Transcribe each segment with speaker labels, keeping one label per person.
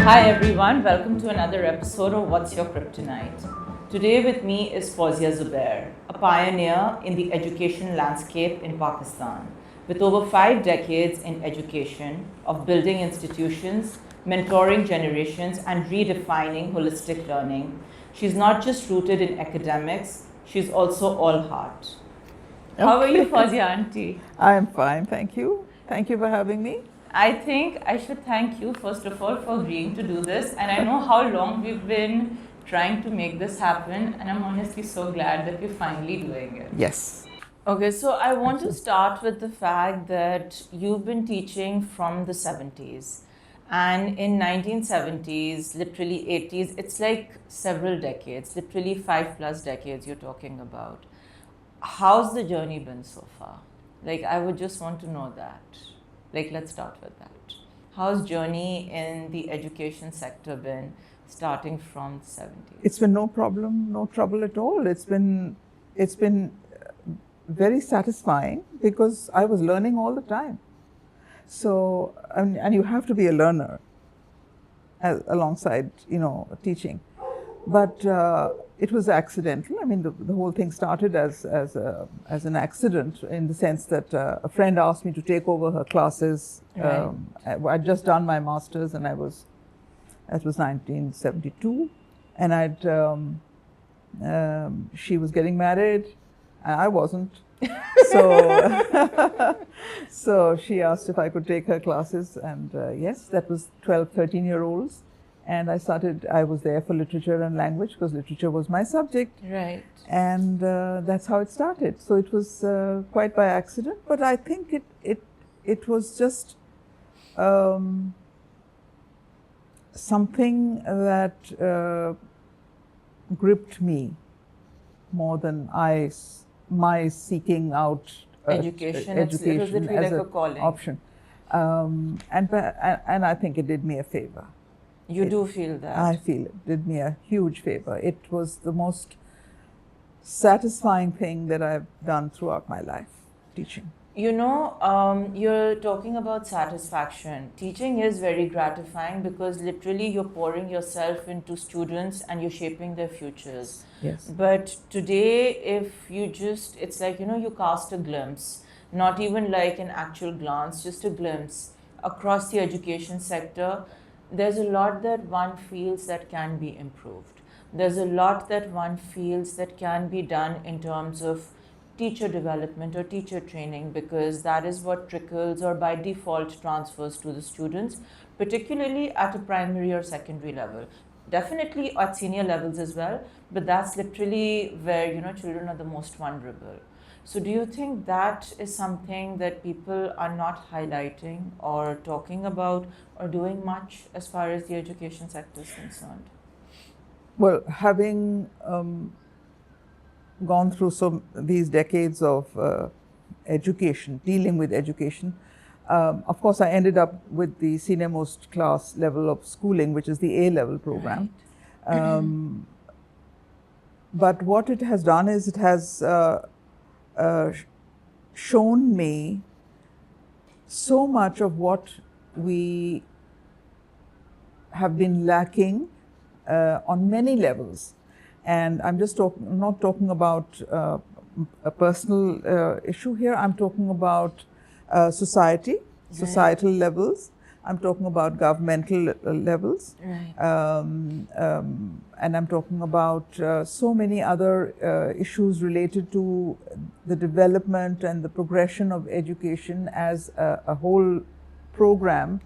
Speaker 1: Hi everyone, welcome to another episode of What's Your Kryptonite. Today with me is Fauzia Zubair, a pioneer in the education landscape in Pakistan. With over 5 decades in education, of building institutions, mentoring generations, and redefining holistic learning, she's not just rooted in academics, she's also all heart. How are you, Fauzia auntie?
Speaker 2: I'm fine, thank you. Thank you for having me.
Speaker 1: I think I should thank you, first of all, for agreeing to do this. And I know how long we've been trying to make this happen, and I'm honestly so glad that we're finally doing it.
Speaker 2: Yes.
Speaker 1: Okay, so I want to start with the fact that you've been teaching from the 70s. And in 1970s, literally 80s, it's like several decades, literally 5+ decades you're talking about. How's the journey been so far? Like, I would just want to know that. Like, let's start with that. How's journey in the education sector been starting from the 70s?
Speaker 2: It's been no problem, no trouble at all. It's been very satisfying because I was learning all the time. So, and you have to be a learner alongside, teaching. But it was accidental. I mean, the whole thing started as an accident in the sense that a friend asked me to take over her classes.
Speaker 1: Right.
Speaker 2: I'd just done my master's, and that was 1972, and she was getting married, and I wasn't. So, so she asked if I could take her classes, and yes, that was 12, 13-year-olds. And I was there for literature and language because literature was my subject.
Speaker 1: Right.
Speaker 2: And that's how it started. So it was quite by accident, but I think it was just something that gripped me more than my seeking out
Speaker 1: Education. It was literally
Speaker 2: as
Speaker 1: like a
Speaker 2: an
Speaker 1: calling.
Speaker 2: option. And I think it did me a favor.
Speaker 1: You do feel that?
Speaker 2: I feel it did me a huge favor. It was the most satisfying thing that I've done throughout my life, teaching.
Speaker 1: You know, you're talking about satisfaction. Teaching is very gratifying because literally you're pouring yourself into students and you're shaping their futures.
Speaker 2: Yes.
Speaker 1: But today, if you just, it's like, you cast a glimpse, not even like an actual glance, just a glimpse across the education sector. There's a lot that one feels that can be improved. There's a lot that one feels that can be done in terms of teacher development or teacher training, because that is what trickles or by default transfers to the students, particularly at a primary or secondary level. Definitely at senior levels as well, but that's literally where, children are the most vulnerable. So do you think that is something that people are not highlighting or talking about or doing much as far as the education sector is concerned?
Speaker 2: Well, having gone through these decades of education, dealing with education, of course I ended up with the senior most class level of schooling, which is the A-level program. Right. But what it has done is it has shown me so much of what we have been lacking on many levels. And I'm just not talking about a personal issue here. I'm talking about societal levels. I'm talking about governmental levels.
Speaker 1: Right.
Speaker 2: And I'm talking about so many other issues related to the development and the progression of education as a whole program,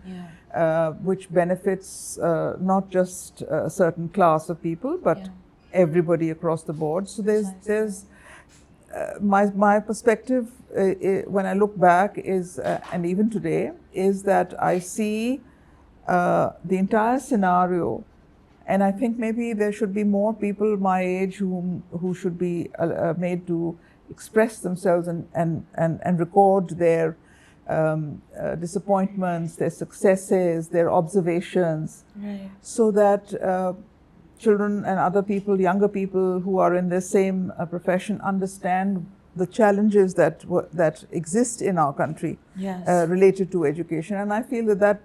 Speaker 2: which benefits not just a certain class of people, but everybody across the board. So there's my perspective when I look back is, and even today, is that I see the entire scenario, and I think maybe there should be more people my age who should be made to express themselves and record their disappointments, their successes, their observations,
Speaker 1: Right.
Speaker 2: so that children and other people, younger people who are in the same profession, understand the challenges that exist in our country
Speaker 1: Yes.
Speaker 2: related to education. And I feel that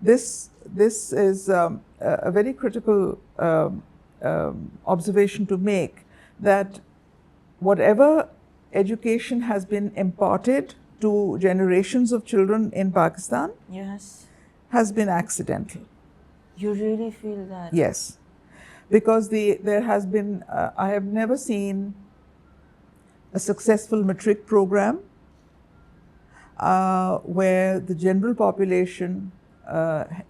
Speaker 2: this this is a very critical observation to make, that whatever education has been imparted to generations of children in Pakistan
Speaker 1: Yes.
Speaker 2: has been accidental.
Speaker 1: You really feel that?
Speaker 2: Yes, because there has been, I have never seen a successful matric program where the general population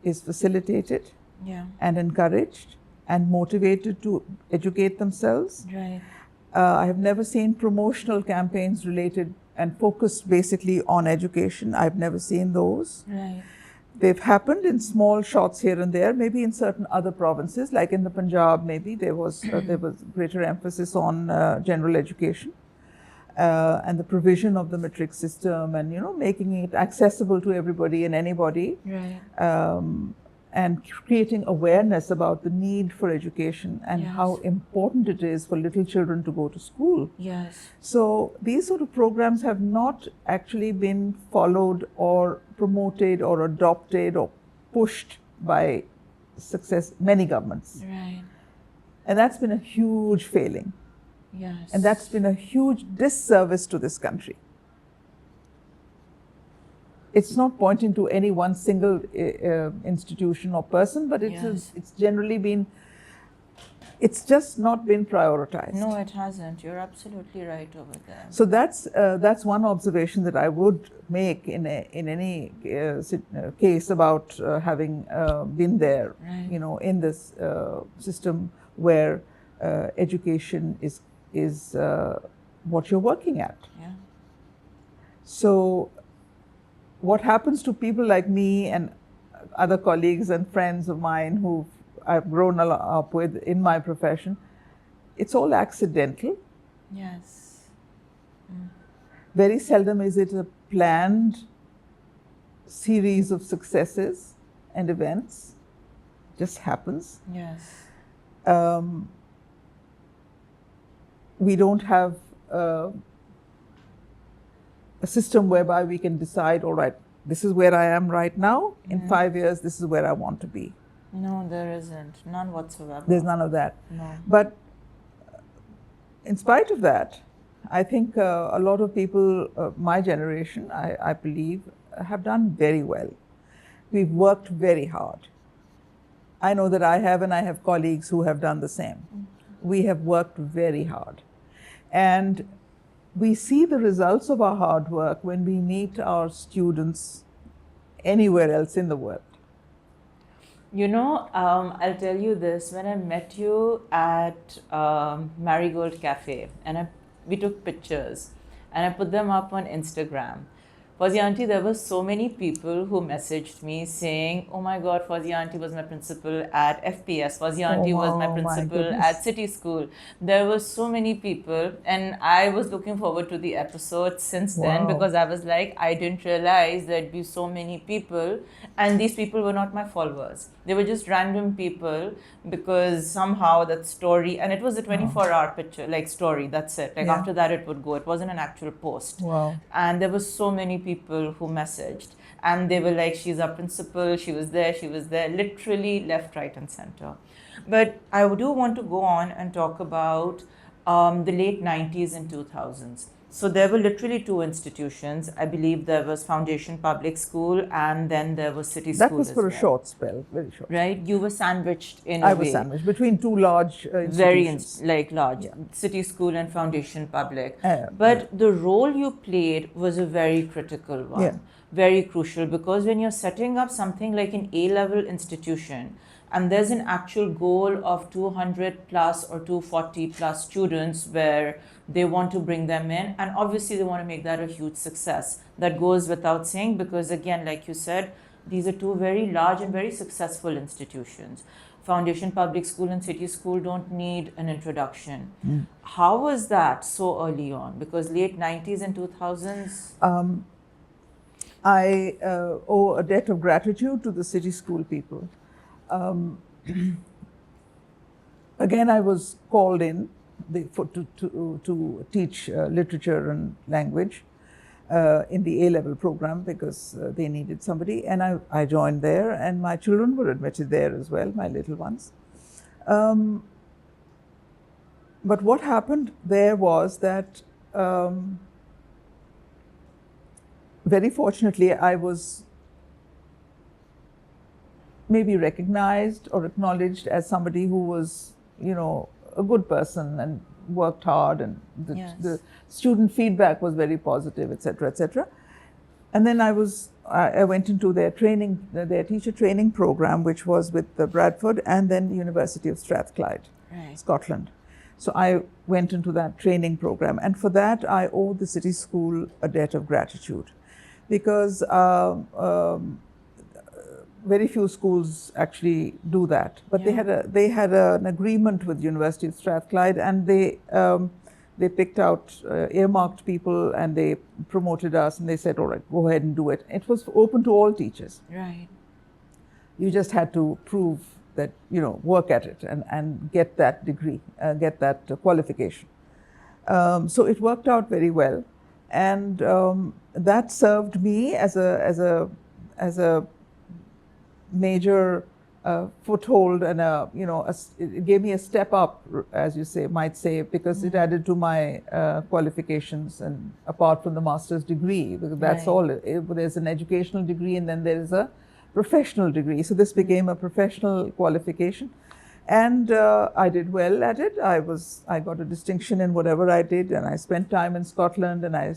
Speaker 2: is facilitated
Speaker 1: Yeah.
Speaker 2: and encouraged and motivated to educate themselves.
Speaker 1: Right.
Speaker 2: I have never seen promotional campaigns related and focused basically on education. I've never seen those.
Speaker 1: Right.
Speaker 2: They've happened in small shots here and there, maybe in certain other provinces, like in the Punjab, maybe there was greater emphasis on general education and the provision of the matric system, and making it accessible to everybody and anybody.
Speaker 1: Right.
Speaker 2: And creating awareness about the need for education and
Speaker 1: Yes.
Speaker 2: how important it is for little children to go to school.
Speaker 1: Yes.
Speaker 2: So these sort of programs have not actually been followed or promoted or adopted or pushed by many governments.
Speaker 1: Right.
Speaker 2: And that's been a huge failing.
Speaker 1: Yes.
Speaker 2: And that's been a huge disservice to this country. It's not pointing to any one single institution or person, but
Speaker 1: Yes.
Speaker 2: it's generally been, it's just not been prioritized.
Speaker 1: No, it hasn't. You're absolutely right over there.
Speaker 2: So that's one observation that I would make in any case about having been there,
Speaker 1: Right.
Speaker 2: in this system where education is what you're working at.
Speaker 1: Yeah.
Speaker 2: So what happens to people like me and other colleagues and friends of mine who I've grown up with in my profession, it's all accidental.
Speaker 1: Yes.
Speaker 2: Very seldom is it a planned series of successes and events. It just happens.
Speaker 1: Yes.
Speaker 2: We don't have a system whereby we can decide, all right, this is where I am right now. In 5 years, this is where I want to be.
Speaker 1: No, there isn't. None whatsoever.
Speaker 2: There's none of that.
Speaker 1: No.
Speaker 2: But in spite of that, I think a lot of people, my generation, I believe, have done very well. We've worked very hard. I know that I have, and I have colleagues who have done the same. We have worked very hard. And we see the results of our hard work when we meet our students anywhere else in the world.
Speaker 1: I'll tell you this. When I met you at Marigold Cafe, and we took pictures, and I put them up on Instagram. Fauzia Aunty, there were so many people who messaged me saying, oh my God, Fauzia Aunty was my principal at FPS. Fauzia Aunty was my principal at City School. There were so many people, and I was looking forward to the episode since then, because I was like, I didn't realize there'd be so many people, and these people were not my followers. They were just random people, because somehow that story, and it was a 24-hour picture, like story, that's it. Like after that it would go. It wasn't an actual post.
Speaker 2: Wow.
Speaker 1: And there were so many people who messaged, and they were like, she's our principal, she was there, literally left, right and center. But I do want to go on and talk about the late 90s and 2000s. So there were literally two institutions. I believe there was Foundation Public School, and then there was City School.
Speaker 2: That was for a short spell, very short.
Speaker 1: Right? You were sandwiched in a way.
Speaker 2: I was sandwiched between two large institutions.
Speaker 1: Very large. Yeah. City School and Foundation Public. But the role you played was a very critical one.
Speaker 2: Yeah.
Speaker 1: Very crucial, because when you're setting up something like an A-level institution, and there's an actual goal of 200 plus or 240 plus students where they want to bring them in, and obviously they want to make that a huge success. That goes without saying, because again, like you said, these are two very large and very successful institutions. Foundation Public School and City School don't need an introduction. How was that so early on? Because late 90s and 2000s?
Speaker 2: I owe a debt of gratitude to the City School people. Again, I was called in to teach literature and language. in the A-level program because they needed somebody, and I joined there, and my children were admitted there as well, my little ones. But what happened there was that very fortunately I was maybe recognized or acknowledged as somebody who was, a good person and worked hard, and the student feedback was very positive, etc., etc. And then I went into their training, their teacher training program, which was with the Bradford and then University of Strathclyde, Scotland. So I went into that training program, and for that I owe the city school a debt of gratitude, because very few schools actually do that. But they had an agreement with University of Strathclyde, and they picked out earmarked people, and they promoted us, and they said, all right, go ahead and do it. It was open to all teachers.
Speaker 1: Right.
Speaker 2: You just had to prove that, work at it and get that degree, get that qualification. So it worked out very well, and that served me as a major foothold, and it gave me a step up, as you might say, because it added to my qualifications, and apart from the master's degree, because that's all. There's an educational degree, and then there is a professional degree. So this became a professional qualification, and I did well at it. I got a distinction in whatever I did, and I spent time in Scotland, and I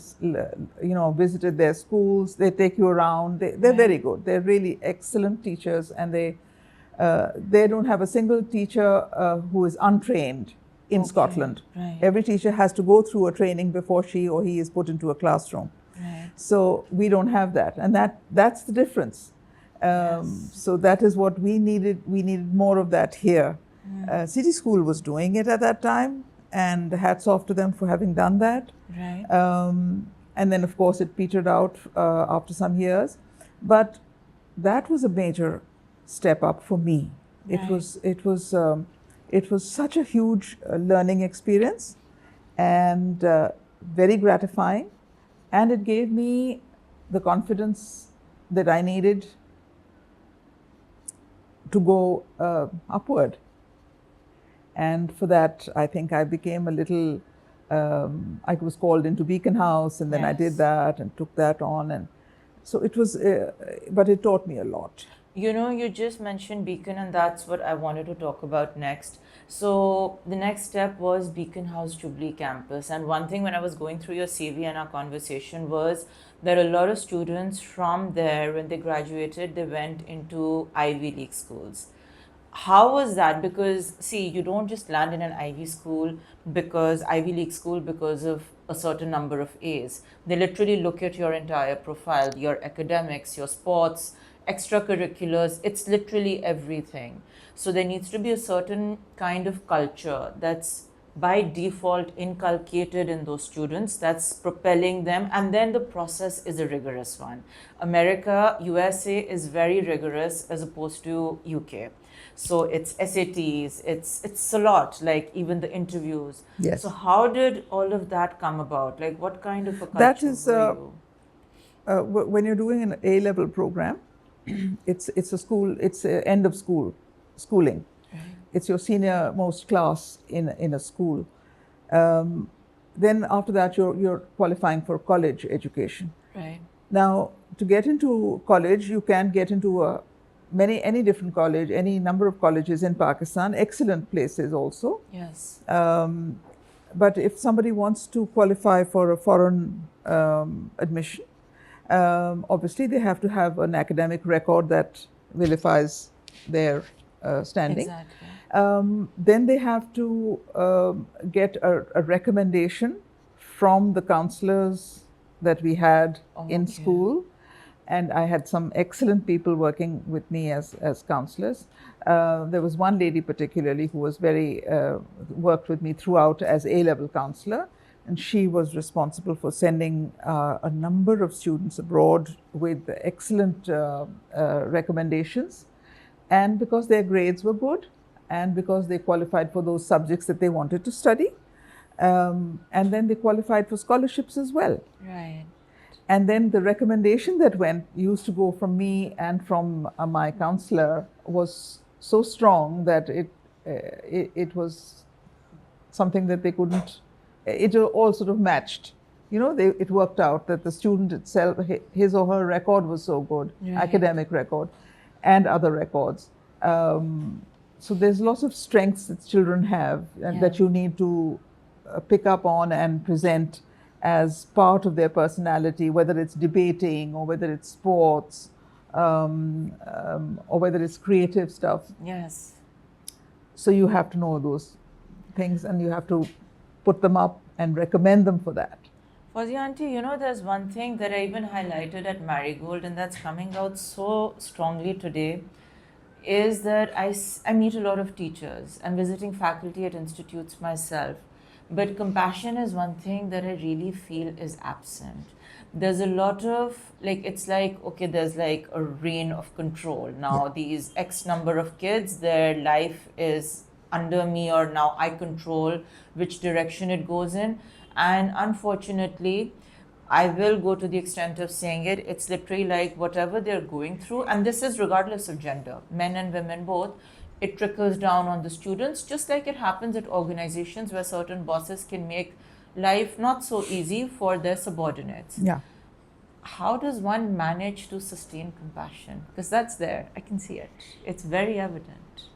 Speaker 2: visited their schools. They take you around. They're very good. They're really excellent teachers, and they don't have a single teacher who is untrained in Scotland. Every teacher has to go through a training before she or he is put into a classroom. So we don't have that, and that's the difference. So that is what we needed. We needed more of that here. City School was doing it at that time, and hats off to them for having done that. And then, of course, it petered out after some years. But that was a major step up for me. It was such a huge learning experience, and very gratifying, and it gave me the confidence that I needed to go upward. And for that, I think I became a little, I was called into Beacon House, and then I did that and took that on. And so it was, but it taught me a lot.
Speaker 1: You just mentioned Beacon, and that's what I wanted to talk about next. So the next step was Beacon House Jubilee campus. And one thing when I was going through your CV and our conversation was there are a lot of students from there, when they graduated, they went into Ivy League schools. How was that? Because, see, you don't just land in an Ivy League school because of a certain number of A's. They literally look at your entire profile, your academics, your sports, extracurriculars. It's literally everything. So there needs to be a certain kind of culture that's by default inculcated in those students, that's propelling them, and then the process is a rigorous one. USA is very rigorous as opposed to UK. So it's SATs, it's a lot, like even the interviews.
Speaker 2: Yes.
Speaker 1: So how did all of that come about? Like what kind of a culture were you?
Speaker 2: When you're doing an A-level program, it's a school, it's a end of schooling. It's your senior most class in a school. Then after that, you're qualifying for college education. Now, to get into college, you can get into any different college, any number of colleges in Pakistan, excellent places also.
Speaker 1: Yes.
Speaker 2: But if somebody wants to qualify for a foreign admission, obviously they have to have an academic record that vilifies their standing.
Speaker 1: Exactly.
Speaker 2: Then they have to get a recommendation from the counselors that we had in school. And I had some excellent people working with me as counselors. There was one lady particularly who was worked with me throughout as A-level counselor. And she was responsible for sending a number of students abroad with excellent recommendations. And because their grades were good, and because they qualified for those subjects that they wanted to study. And then they qualified for scholarships as well.
Speaker 1: Right.
Speaker 2: And then the recommendation that used to go from me and from my counselor was so strong that it was something that they couldn't, it all sort of matched. It worked out that the student itself, his or her record was so good,
Speaker 1: Right.
Speaker 2: academic record and other records. So there's lots of strengths that children have and that you need to pick up on and present as part of their personality, whether it's debating or whether it's sports or whether it's creative stuff.
Speaker 1: Yes.
Speaker 2: So you have to know those things and you have to put them up and recommend them for that.
Speaker 1: Fauzia Auntie, there's one thing that I even highlighted at Marigold and that's coming out so strongly today is that I meet a lot of teachers. I'm visiting faculty at institutes myself. But compassion is one thing that I really feel is absent. There's a lot of, it's like, okay, there's like a reign of control. Now, these X number of kids, their life is under me, or now I control which direction it goes in. And unfortunately, I will go to the extent of saying it's literally like whatever they're going through, and this is regardless of gender, men and women both, it trickles down on the students, just like it happens at organizations where certain bosses can make life not so easy for their subordinates.
Speaker 2: Yeah.
Speaker 1: How does one manage to sustain compassion? Because that's there, I can see it. It's very evident.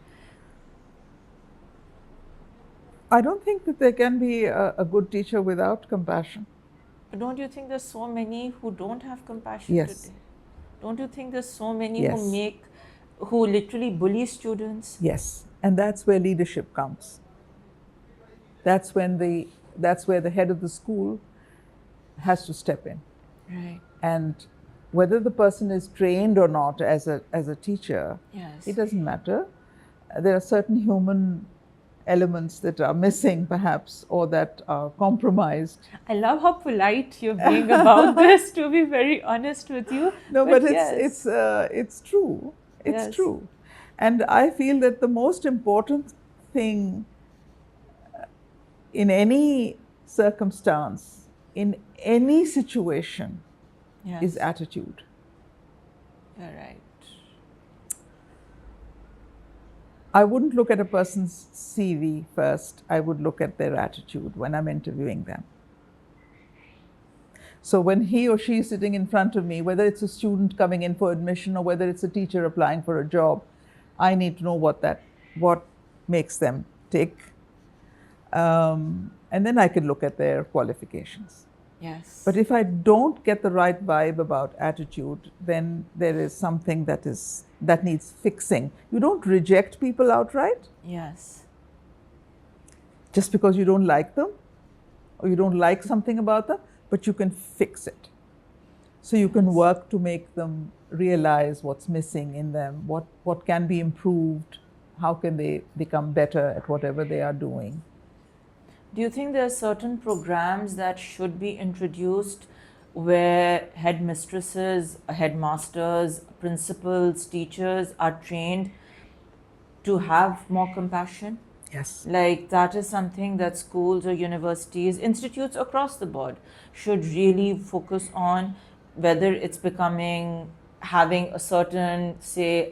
Speaker 2: I don't think that there can be a good teacher without compassion.
Speaker 1: But don't you think there's so many who don't have compassion
Speaker 2: Yes.
Speaker 1: today? Don't you think there's so many
Speaker 2: Yes.
Speaker 1: who literally bully students?
Speaker 2: Yes, and that's where leadership comes. That's where the head of the school has to step in.
Speaker 1: Right.
Speaker 2: And whether the person is trained or not as a teacher,
Speaker 1: Yes.
Speaker 2: it doesn't matter. There are certain human elements that are missing, perhaps, or that are compromised.
Speaker 1: I love how polite you're being about this, to be very honest with you.
Speaker 2: No, but
Speaker 1: yes.
Speaker 2: it's true. It's
Speaker 1: Yes.
Speaker 2: true. And I feel that the most important thing in any circumstance, in any situation,
Speaker 1: Yes.
Speaker 2: is attitude.
Speaker 1: You're right.
Speaker 2: I wouldn't look at a person's CV first. I would look at their attitude when I'm interviewing them. So when he or she is sitting in front of me, whether it's a student coming in for admission or whether it's a teacher applying for a job, I need to know what makes them tick. And then I can look at their qualifications.
Speaker 1: Yes.
Speaker 2: But if I don't get the right vibe about attitude, then there is something that needs fixing. You don't reject people outright
Speaker 1: Yes.
Speaker 2: just because you don't like them or you don't like something about them, but you can fix it. So you can work to make them realize what's missing in them, what can be improved, how can they become better at whatever they are doing.
Speaker 1: Do you think there are certain programs that should be introduced where headmistresses, headmasters, principals, teachers are trained to have more compassion?
Speaker 2: Yes.
Speaker 1: Like that is something that schools or universities, institutes across the board should really focus on, whether it's having a certain, say,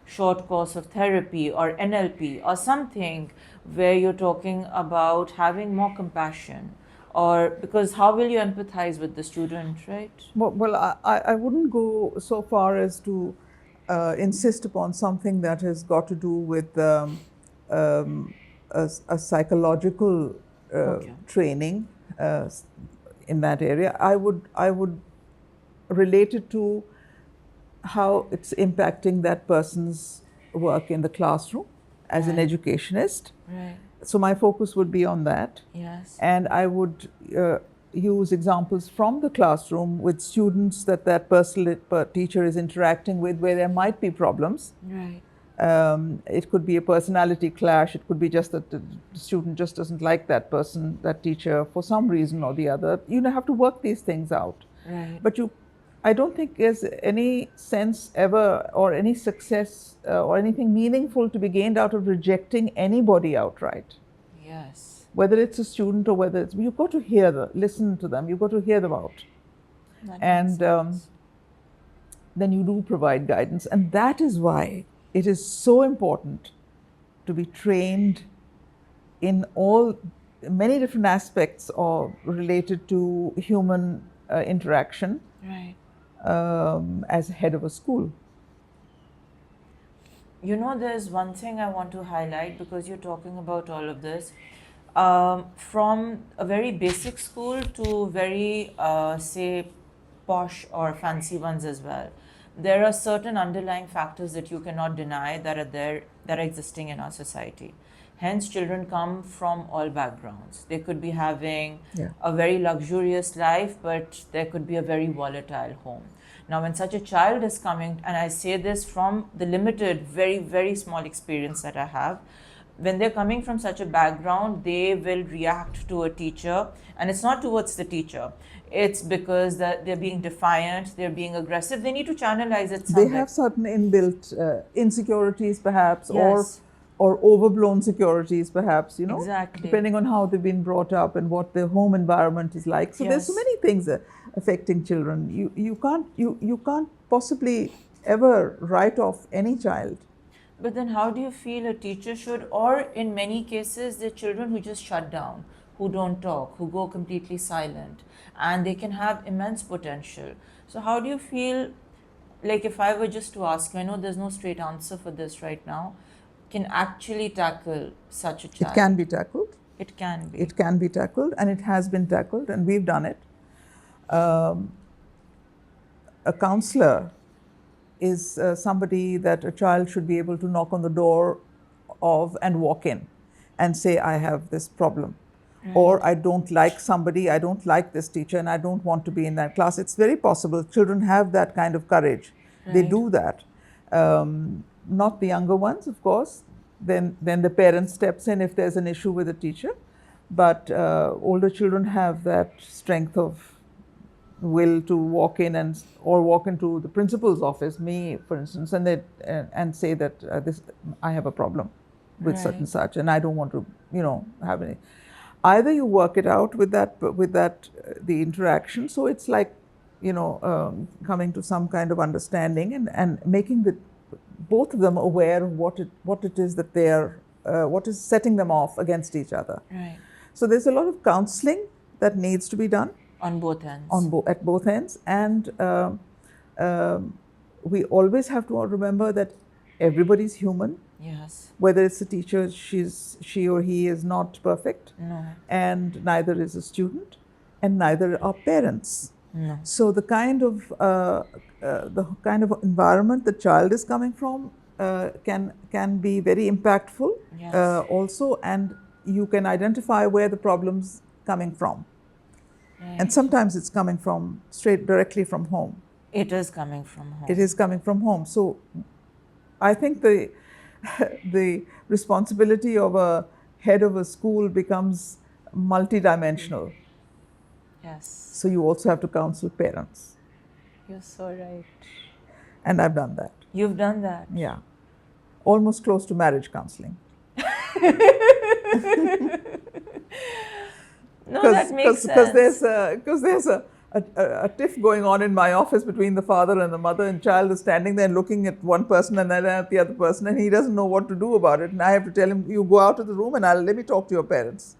Speaker 1: short course of therapy or NLP or something where you're talking about having more compassion, or because how will you empathize with the student, right?
Speaker 2: Well, I wouldn't go so far as to insist upon something that has got to do with a psychological training in that area. I would relate it to how it's impacting that person's work in the classroom as an educationist.
Speaker 1: Right.
Speaker 2: So my focus would be on that.
Speaker 1: Yes.
Speaker 2: And I would use examples from the classroom with students that teacher is interacting with, where there might be problems.
Speaker 1: Right.
Speaker 2: It could be a personality clash. It could be just that the student just doesn't like that person, that teacher, for some reason or the other. You have to work these things out.
Speaker 1: Right.
Speaker 2: But I don't think there's any sense ever or any success or anything meaningful to be gained out of rejecting anybody outright.
Speaker 1: Yes.
Speaker 2: Whether it's a student or whether it's, you've got to listen to them, you've got to hear them out.
Speaker 1: That
Speaker 2: And
Speaker 1: makes sense.
Speaker 2: then you do provide guidance. And that is why it is so important to be trained in many different aspects of related to human interaction
Speaker 1: Right.
Speaker 2: as head of a school.
Speaker 1: You know, there's one thing I want to highlight because you're talking about all of this. From a very basic school to very, say, posh or fancy ones as well, there are certain underlying factors that you cannot deny that are there, that are existing in our society. Hence, children come from all backgrounds. They could be having
Speaker 2: Yeah.
Speaker 1: a very luxurious life, but there could be a very volatile home. Now, when such a child is coming, and I say this from the limited, very, very small experience that I have, when they're coming from such a background, they will react to a teacher, and it's not towards the teacher. It's because that they're being defiant, they're being aggressive. They need to channelize it
Speaker 2: They
Speaker 1: somewhere.
Speaker 2: have certain inbuilt insecurities, perhaps,
Speaker 1: Yes.
Speaker 2: or overblown securities, perhaps,
Speaker 1: Exactly.
Speaker 2: depending on how they've been brought up and what their home environment is like. So there's so
Speaker 1: Yes.
Speaker 2: many things affecting children. You can't possibly ever write off any child.
Speaker 1: But then, how do you feel a teacher should, or in many cases, there are children who just shut down, who don't talk, who go completely silent, and they can have immense potential. So, how do you feel, like, if I were just to ask you, I know there's no straight answer for this right now, can actually tackle such a child?
Speaker 2: It can be tackled.
Speaker 1: It can be.
Speaker 2: It can be tackled, and it has been tackled, and we've done it. A counselor is somebody that a child should be able to knock on the door of and walk in and say, I have this problem.
Speaker 1: Right.
Speaker 2: Or I don't like somebody, I don't like this teacher, and I don't want to be in that class. It's very possible. Children have that kind of courage. They
Speaker 1: Right.
Speaker 2: do that. Not the younger ones, of course. Then the parent steps in if there's an issue with a teacher. But older children have that strength of will to walk in or walk into the principal's office, me for instance, and say that I have a problem with such and
Speaker 1: Right.
Speaker 2: such, and I don't want to have any. Either you work it out with that the interaction, so it's like coming to some kind of understanding and making both of them aware of what it is that they are what is setting them off against each other.
Speaker 1: Right.
Speaker 2: So there's a lot of counseling that needs to be done
Speaker 1: On both ends.
Speaker 2: at both ends, and we always have to remember that everybody's human.
Speaker 1: Yes.
Speaker 2: Whether it's a teacher, she or he is not perfect,
Speaker 1: No.
Speaker 2: and neither is a student, and neither are parents.
Speaker 1: No.
Speaker 2: So the kind of environment the child is coming from can be very impactful.
Speaker 1: Yes.
Speaker 2: Also, and you can identify where the problem's coming from.
Speaker 1: Right.
Speaker 2: And sometimes it's coming from directly from home.
Speaker 1: It is coming from home.
Speaker 2: It is coming from home. So I think the responsibility of a head of a school becomes multidimensional.
Speaker 1: Yes.
Speaker 2: So you also have to counsel parents.
Speaker 1: You're so right.
Speaker 2: And I've done that.
Speaker 1: You've done that.
Speaker 2: Yeah. Almost close to marriage counseling.
Speaker 1: No, that makes sense.
Speaker 2: Because there's a tiff going on in my office between the father and the mother, and child is standing there looking at one person and then at the other person, and he doesn't know what to do about it. And I have to tell him, you go out of the room and let me talk to your parents.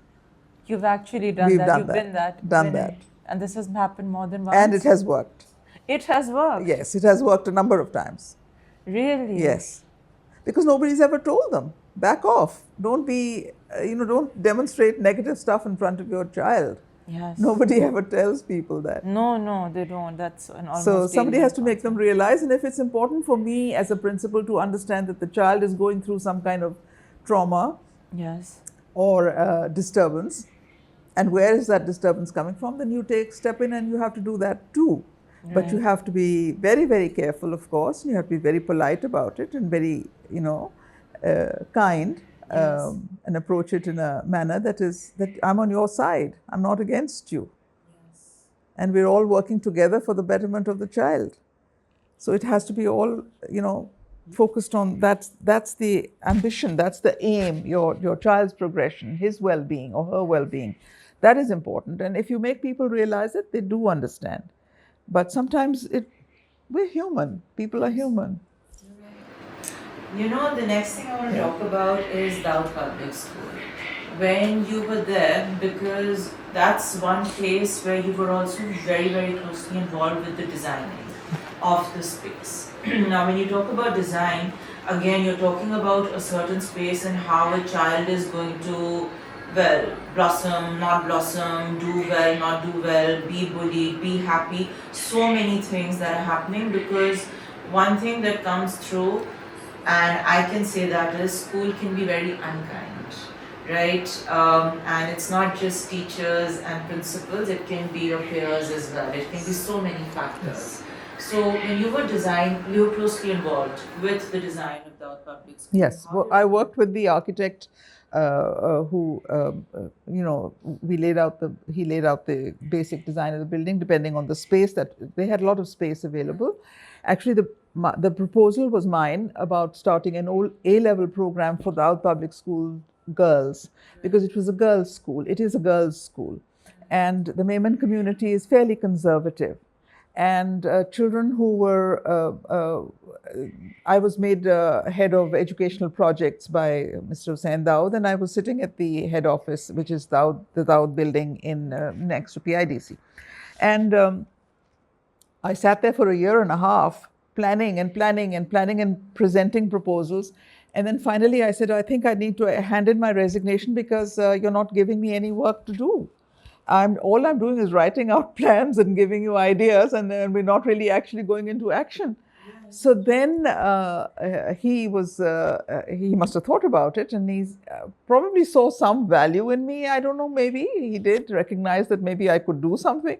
Speaker 1: You've actually done
Speaker 2: We've
Speaker 1: that.
Speaker 2: done
Speaker 1: You've
Speaker 2: that.
Speaker 1: been that.
Speaker 2: Done
Speaker 1: been
Speaker 2: that.
Speaker 1: it. And this has happened more than once.
Speaker 2: And it has worked.
Speaker 1: It has worked.
Speaker 2: Yes, it has worked a number of times.
Speaker 1: Really?
Speaker 2: Yes. Because nobody's ever told them, back off. Don't be, don't demonstrate negative stuff in front of your child.
Speaker 1: Yes.
Speaker 2: Nobody ever tells people that.
Speaker 1: No, they don't. That's an almost
Speaker 2: So somebody
Speaker 1: alien
Speaker 2: has to make them
Speaker 1: concept.
Speaker 2: realize, and if it's important for me as a principal to understand that the child is going through some kind of trauma
Speaker 1: Yes.
Speaker 2: or disturbance, and where is that disturbance coming from, then you step in and you have to do that too. But you
Speaker 1: Right.
Speaker 2: have to be very, very careful, of course. You have to be very polite about it and very, kind,
Speaker 1: Yes.
Speaker 2: and approach it in a manner that I'm on your side. I'm not against you.
Speaker 1: Yes.
Speaker 2: And we're all working together for the betterment of the child. So it has to be all, focused on that's the ambition, that's the aim, your child's progression, his well-being or her well-being. That is important. And if you make people realize it, they do understand. But sometimes we're human. People are human.
Speaker 1: You know, the next thing I want to talk about is Daud Public School. When you were there, because that's one place where you were also very, very closely involved with the designing of the space. Now, when you talk about design, again, you're talking about a certain space and how a child is going to, well, blossom, not blossom, do well, not do well, be bullied, be happy. So many things that are happening, because one thing that comes through, and I can say that is, school can be very unkind, right? And it's not just teachers and principals, it can be your peers as well. It can be so many factors. So when you were closely involved with the design of the public school.
Speaker 2: Yes, well, I worked with the architect who, he laid out the basic design of the building depending on the space that they had a lot of space available. Actually, the proposal was mine about starting an old A-level program for the Daud Public School girls, because it was a girls' school. It is a girls' school, and the Memon community is fairly conservative. And children who were, I was made head of educational projects by Mr. Hussain Daud, and I was sitting at the head office, which is the Daud building in next to PIDC. And I sat there for a year and a half, planning and presenting proposals. And then finally I said, I think I need to hand in my resignation, because you're not giving me any work to do. All I'm doing is writing out plans and giving you ideas, and then we're not really actually going into action. So then he must have thought about it, and he probably saw some value in me. I don't know, maybe he did recognize that maybe I could do something.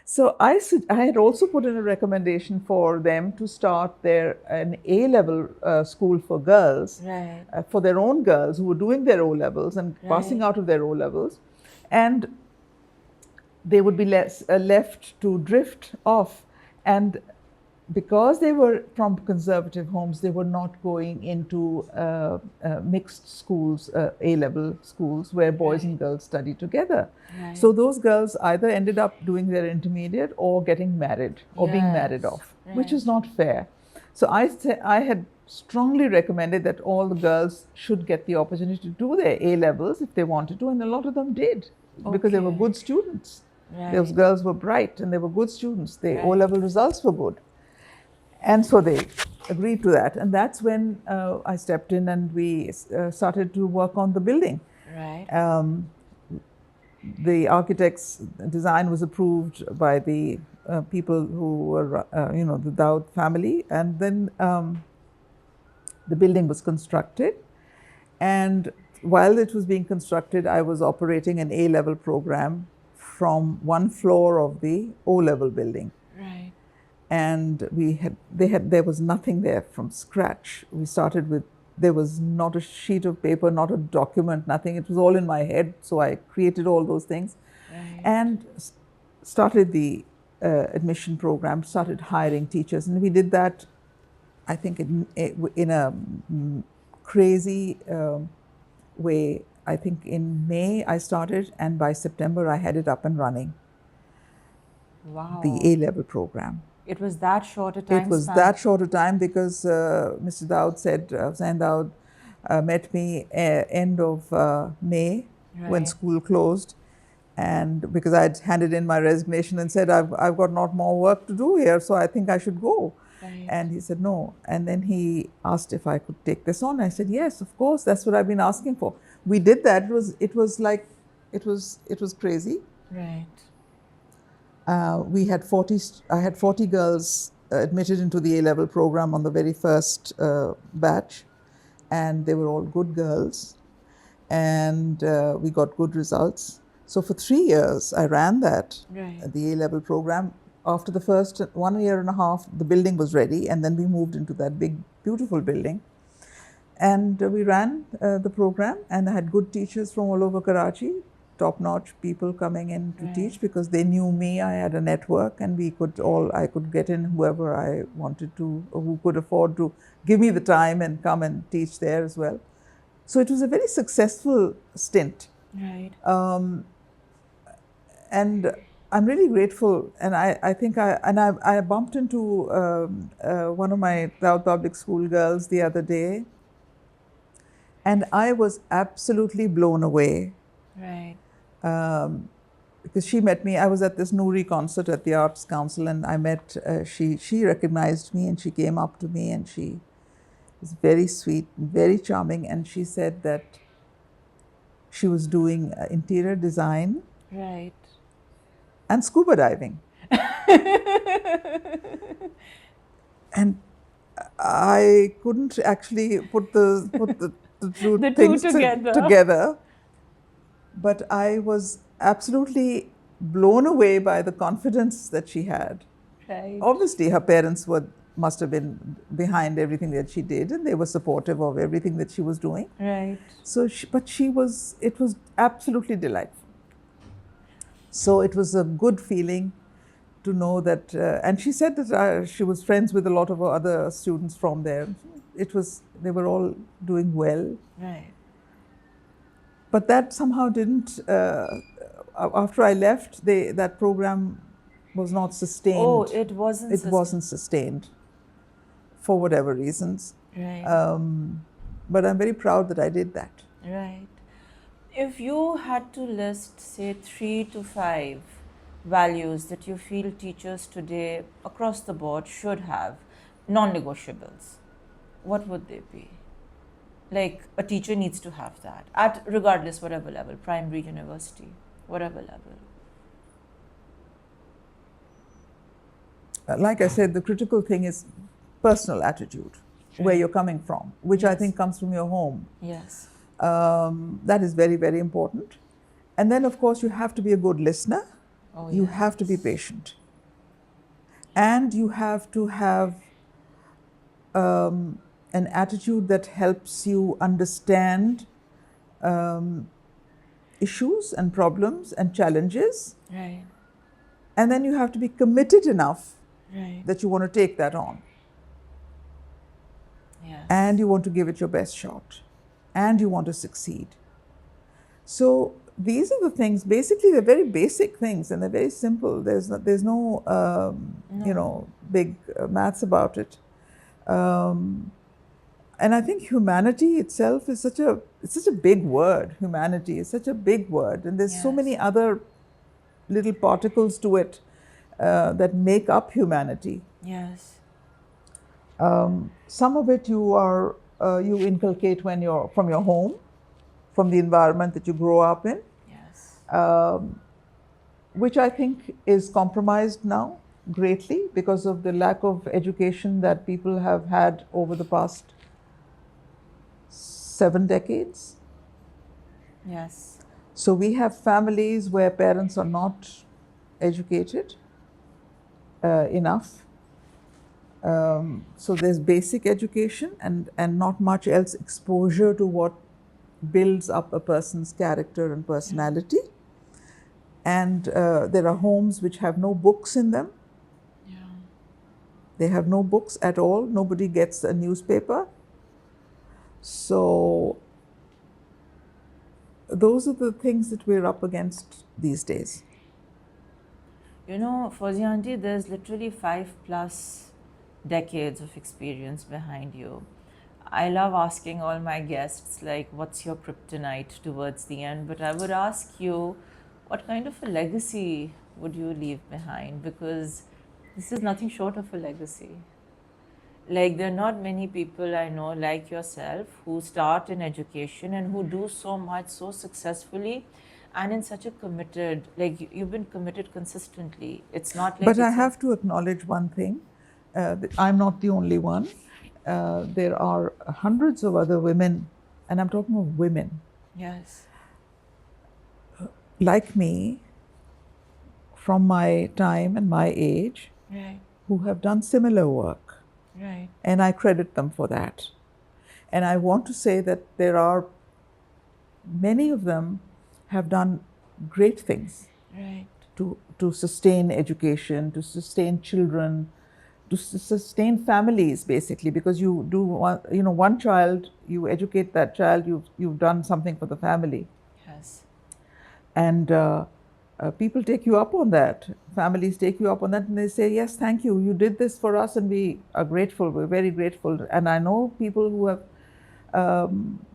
Speaker 2: So I had also put in a recommendation for them to start an A-level school for girls,
Speaker 1: Right.
Speaker 2: For their own girls who were doing their O-levels and passing out of their O-levels. And they would be left to drift off. And because they were from conservative homes, they were not going into mixed schools, A-level schools, where boys and girls study together.
Speaker 1: Right.
Speaker 2: So those girls either ended up doing their intermediate or getting married or being married off, which is not fair. So I had strongly recommended that all the girls should get the opportunity to do their A-levels if they wanted to, and a lot of them did, because they were good students.
Speaker 1: Right.
Speaker 2: Those girls were bright and they were good students. Their O-level results were good. And so they agreed to that. And that's when I stepped in and we started to work on the building.
Speaker 1: Right.
Speaker 2: The architect's design was approved by the people who were, the Daud family. And then the building was constructed. And while it was being constructed, I was operating an A-level program from one floor of the O-level building.
Speaker 1: Right.
Speaker 2: And there was nothing there from scratch. We started with, there was not a sheet of paper, not a document, nothing. It was all in my head. So I created all those things.
Speaker 1: Right.
Speaker 2: And started the admission program, started hiring teachers. And we did that, I think, in a crazy way. I think in May I started, and by September I had it up and running.
Speaker 1: Wow.
Speaker 2: The A-level program.
Speaker 1: It was that short a time
Speaker 2: It was
Speaker 1: span.
Speaker 2: that short a time, because Mr. Daud said, Hussain Daud met me end of May when school closed, and because I'd handed in my resignation and said, I've got not more work to do here, so I think I should go.
Speaker 1: Right.
Speaker 2: And he said no. And then he asked if I could take this on. I said, yes, of course, that's what I've been asking for. We did that. It was crazy.
Speaker 1: Right.
Speaker 2: I had 40 girls admitted into the A-level program on the very first batch, and they were all good girls, and we got good results. So for 3 years, I ran that, the A-level program. After the first 1 year and a half, the building was ready, and then we moved into that big, beautiful building. And we ran the program, and I had good teachers from all over Karachi, top-notch people coming in to teach, because they knew me. I had a network, and I could get in whoever I wanted to, who could afford to give me the time and come and teach there as well. So it was a very successful stint.
Speaker 1: Right.
Speaker 2: And I'm really grateful, and I think I bumped into one of my Cloud Public School girls the other day, and I was absolutely blown away.
Speaker 1: Right.
Speaker 2: Because she met me. I was at this Noori concert at the Arts Council, and I met. She recognized me, and she came up to me, and she was very sweet, very charming, and she said that she was doing interior design
Speaker 1: Right.
Speaker 2: and scuba diving. And I couldn't actually put the two
Speaker 1: The two
Speaker 2: things
Speaker 1: together.
Speaker 2: together. But I was absolutely blown away by the confidence that she had.
Speaker 1: Right.
Speaker 2: Obviously, her parents must have been behind everything that she did, and they were supportive of everything that she was doing.
Speaker 1: Right.
Speaker 2: So, it was absolutely delightful. So it was a good feeling to know that, and she said that she was friends with a lot of other students from there. They were all doing well.
Speaker 1: Right.
Speaker 2: But that somehow didn't, after I left, that program was not sustained.
Speaker 1: Oh, it wasn't.
Speaker 2: It wasn't sustained for whatever reasons.
Speaker 1: Right.
Speaker 2: But I'm very proud that I did that.
Speaker 1: Right. If you had to list, say, 3 to 5 values that you feel teachers today across the board should have, non-negotiables, what would they be? Like, a teacher needs to have that at regardless whatever level, primary, university, whatever level.
Speaker 2: Like I said, the critical thing is personal attitude, where
Speaker 1: Right.
Speaker 2: you're coming from, which I
Speaker 1: Yes.
Speaker 2: think comes from your home.
Speaker 1: Yes.
Speaker 2: That is very, very important. And then, of course, you have to be a good listener.
Speaker 1: Oh,
Speaker 2: You have to be patient. And you have to have an attitude that helps you understand issues and problems and challenges.
Speaker 1: Right.
Speaker 2: And then you have to be committed enough
Speaker 1: Right.
Speaker 2: that you want to take that on.
Speaker 1: Yes.
Speaker 2: And you want to give it your best shot. And you want to succeed. So these are the things. Basically, they're very basic things, and they're very simple. There's no big maths about it. And I think humanity itself is such a big word. Humanity is such a big word, and there's so
Speaker 1: Yes.
Speaker 2: many other little particles to it that make up humanity.
Speaker 1: Yes.
Speaker 2: Some of it you inculcate when you're from your home, from the environment that you grow up in,
Speaker 1: Yes.
Speaker 2: which I think is compromised now greatly because of the lack of education that people have had over the past 7 decades.
Speaker 1: Yes.
Speaker 2: So we have families where parents are not educated enough. So there's basic education and not much else exposure to what builds up a person's character and personality. And there are homes which have no books in them.
Speaker 1: Yeah.
Speaker 2: They have no books at all. Nobody gets a newspaper. So those are the things that we're up against these days.
Speaker 1: You know, Fauzia Aunty, there's literally 5+ decades of experience behind you. I love asking all my guests, like, what's your kryptonite towards the end? But I would ask you, what kind of a legacy would you leave behind? Because this is nothing short of a legacy. Like, there are not many people I know like yourself who start in education and who do so much so successfully and in such a committed, like, you've been committed consistently. It's not like.
Speaker 2: But I have to acknowledge one thing. I'm not the only one. There are hundreds of other women, and I'm talking of women,
Speaker 1: Yes.
Speaker 2: like me, from my time and my age,
Speaker 1: Right.
Speaker 2: who have done similar work.
Speaker 1: Right.
Speaker 2: And I credit them for that. And I want to say that there are many of them have done great things
Speaker 1: Right.
Speaker 2: to sustain education, to sustain children, to sustain families, basically, because you do one child, you educate that child, you've done something for the family.
Speaker 1: Yes.
Speaker 2: And people take you up on that. Families take you up on that, and they say, "Yes, thank you. You did this for us, and we are grateful. We're very grateful." And I know people who have um,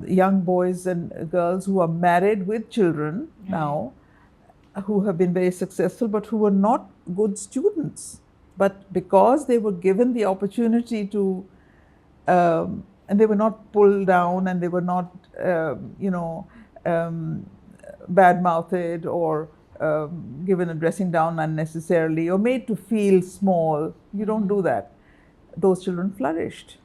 Speaker 2: young boys and girls who are married with children now, who have been very successful, but who were not good students. But because they were given the opportunity to, and they were not pulled down, and they were not, bad-mouthed or given a dressing down unnecessarily or made to feel small. You don't do that. Those children flourished.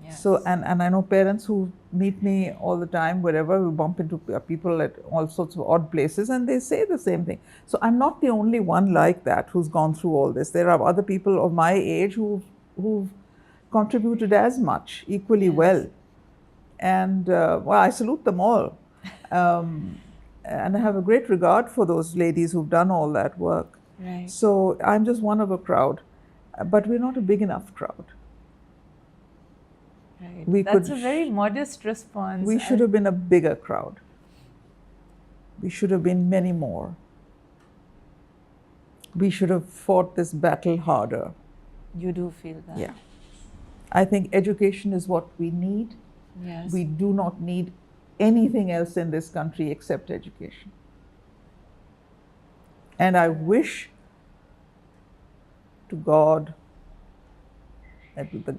Speaker 1: Yes.
Speaker 2: So, and I know parents who meet me all the time, wherever we bump into people at all sorts of odd places, and they say the same thing. So I'm not the only one like that who's gone through all this. There are other people of my age who've contributed as much, equally well. And well, I salute them all. And I have a great regard for those ladies who've done all that work.
Speaker 1: Right.
Speaker 2: So I'm just one of a crowd, but we're not a big enough crowd.
Speaker 1: Right. That's a very modest response.
Speaker 2: We should have been a bigger crowd. We should have been many more. We should have fought this battle harder.
Speaker 1: You do feel that?
Speaker 2: Yeah. I think education is what we need.
Speaker 1: Yes.
Speaker 2: We do not need anything else in this country except education. And I wish to God that the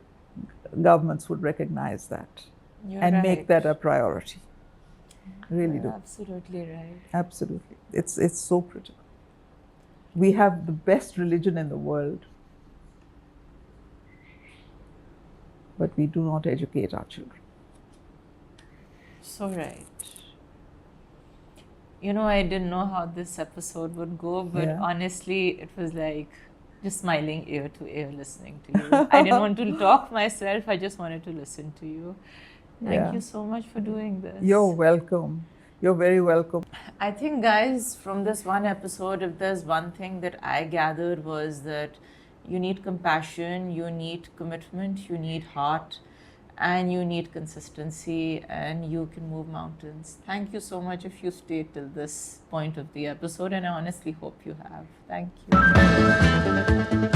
Speaker 2: governments would recognize that.
Speaker 1: You're
Speaker 2: and
Speaker 1: right.
Speaker 2: make that a priority. Really
Speaker 1: You're
Speaker 2: do.
Speaker 1: Absolutely right.
Speaker 2: Absolutely. It's so critical. We have the best religion in the world, but we do not educate our children.
Speaker 1: So right. You know, I didn't know how this episode would go, but honestly, it was like just smiling ear to ear listening to you. I didn't want to talk myself, I just wanted to listen to you. Thank you so much for doing this.
Speaker 2: You're welcome. You're very welcome.
Speaker 1: I think, guys, from this one episode, if there's one thing that I gathered was that you need compassion, you need commitment, you need heart, and you need consistency, and you can move mountains. Thank you so much if you stayed till this point of the episode, and I honestly hope you have. Thank you.